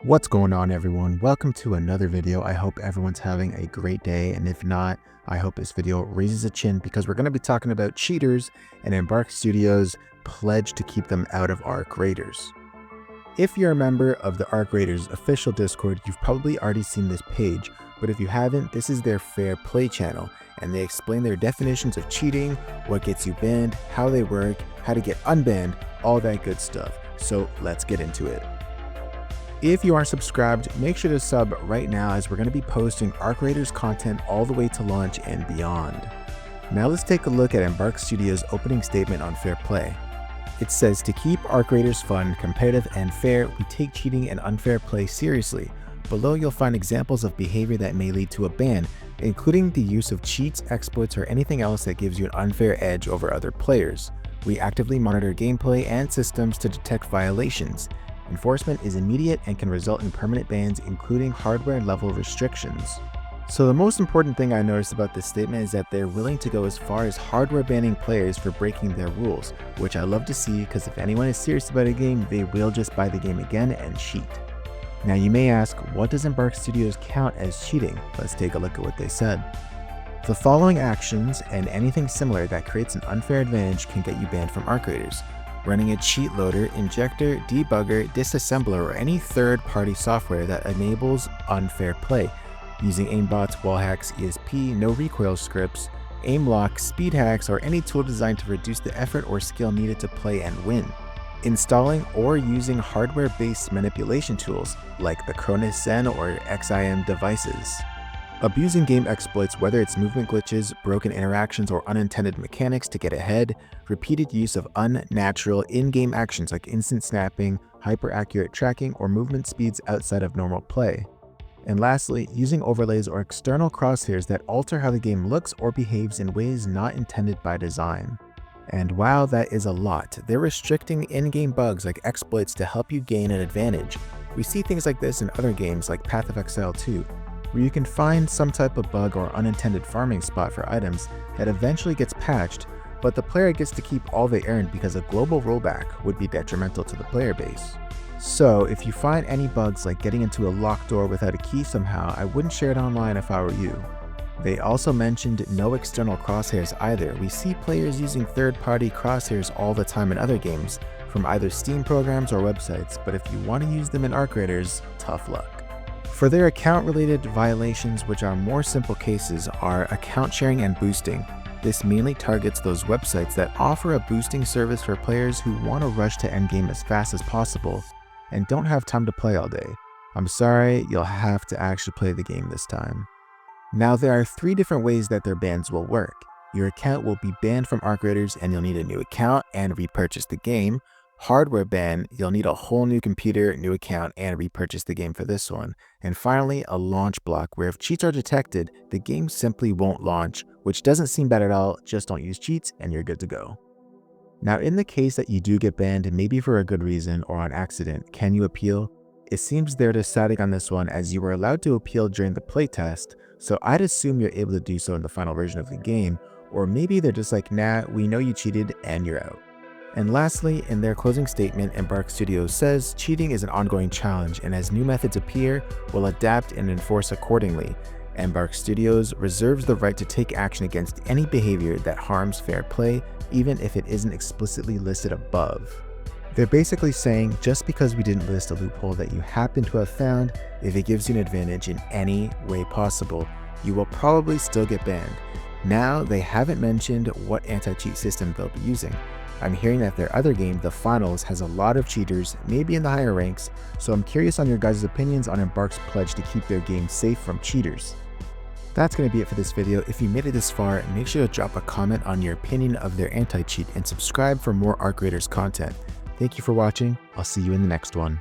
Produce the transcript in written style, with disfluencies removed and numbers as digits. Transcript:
What's going on, everyone? Welcome to another video. I hope everyone's having a great day, and if not, I hope this video raises a chin because we're going to be talking about cheaters and Embark Studios' pledge to keep them out of Arc Raiders. If you're a member of the Arc Raiders official Discord, you've probably already seen this page, but if you haven't, this is their Fair Play channel, and they explain their definitions of cheating, what gets you banned, how they work, how to get unbanned, all that good stuff. So let's get into it. If you aren't subscribed, make sure to sub right now as we're going to be posting Arc Raiders content all the way to launch and beyond. Now let's take a look at Embark Studios' opening statement on Fair Play. It says, to keep Arc Raiders fun, competitive, and fair, we take cheating and unfair play seriously. Below you'll find examples of behavior that may lead to a ban, including the use of cheats, exploits, or anything else that gives you an unfair edge over other players. We actively monitor gameplay and systems to detect violations. Enforcement is immediate and can result in permanent bans, including hardware level restrictions. So the most important thing I noticed about this statement is that they're willing to go as far as hardware banning players for breaking their rules, which I love to see because if anyone is serious about a game, they will just buy the game again and cheat. Now you may ask, what does Embark Studios count as cheating? Let's take a look at what they said. The following actions and anything similar that creates an unfair advantage can get you banned from Arc Raiders. Running a cheat loader, injector, debugger, disassembler, or any third-party software that enables unfair play, using aimbots, wall hacks, ESP, no recoil scripts, aim lock, speed hacks, or any tool designed to reduce the effort or skill needed to play and win. Installing or using hardware-based manipulation tools like the Cronus Zen or XIM devices. Abusing game exploits, whether it's movement glitches, broken interactions, or unintended mechanics to get ahead, repeated use of unnatural in-game actions like instant snapping, hyper-accurate tracking, or movement speeds outside of normal play. And lastly, using overlays or external crosshairs that alter how the game looks or behaves in ways not intended by design. And wow, that is a lot. They're restricting in-game bugs like exploits to help you gain an advantage. We see things like this in other games like Path of Exile 2, where you can find some type of bug or unintended farming spot for items that eventually gets patched, but the player gets to keep all they earned because a global rollback would be detrimental to the player base. So if you find any bugs like getting into a locked door without a key somehow, I wouldn't share it online if I were you. They also mentioned no external crosshairs either. We see players using third-party crosshairs all the time in other games, from either Steam programs or websites, but if you want to use them in Arc Raiders, tough luck. For their account-related violations, which are more simple cases, are account sharing and boosting. This mainly targets those websites that offer a boosting service for players who want to rush to endgame as fast as possible and don't have time to play all day. I'm sorry, you'll have to actually play the game this time. Now there are 3 different ways that their bans will work. Your account will be banned from Arc Raiders and you'll need a new account and repurchase the game. Hardware ban, you'll need a whole new computer, new account, and repurchase the game for this one. And finally, a launch block, where if cheats are detected, the game simply won't launch, which doesn't seem bad at all. Just don't use cheats and you're good to go. Now in the case that you do get banned, maybe for a good reason or on accident, can you appeal? It seems they're deciding on this one as you were allowed to appeal during the playtest, so I'd assume you're able to do so in the final version of the game, or maybe they're just like, nah, we know you cheated and you're out. And lastly, in their closing statement, Embark Studios says, cheating is an ongoing challenge, and as new methods appear, we'll adapt and enforce accordingly. Embark Studios reserves the right to take action against any behavior that harms fair play, even if it isn't explicitly listed above. They're basically saying, just because we didn't list a loophole that you happen to have found, if it gives you an advantage in any way possible, you will probably still get banned. Now, they haven't mentioned what anti-cheat system they'll be using. I'm hearing that their other game, The Finals, has a lot of cheaters, maybe in the higher ranks, so I'm curious on your guys' opinions on Embark's pledge to keep their game safe from cheaters. That's going to be it for this video. If you made it this far, make sure to drop a comment on your opinion of their anti-cheat and subscribe for more Arc Raiders content. Thank you for watching. I'll see you in the next one.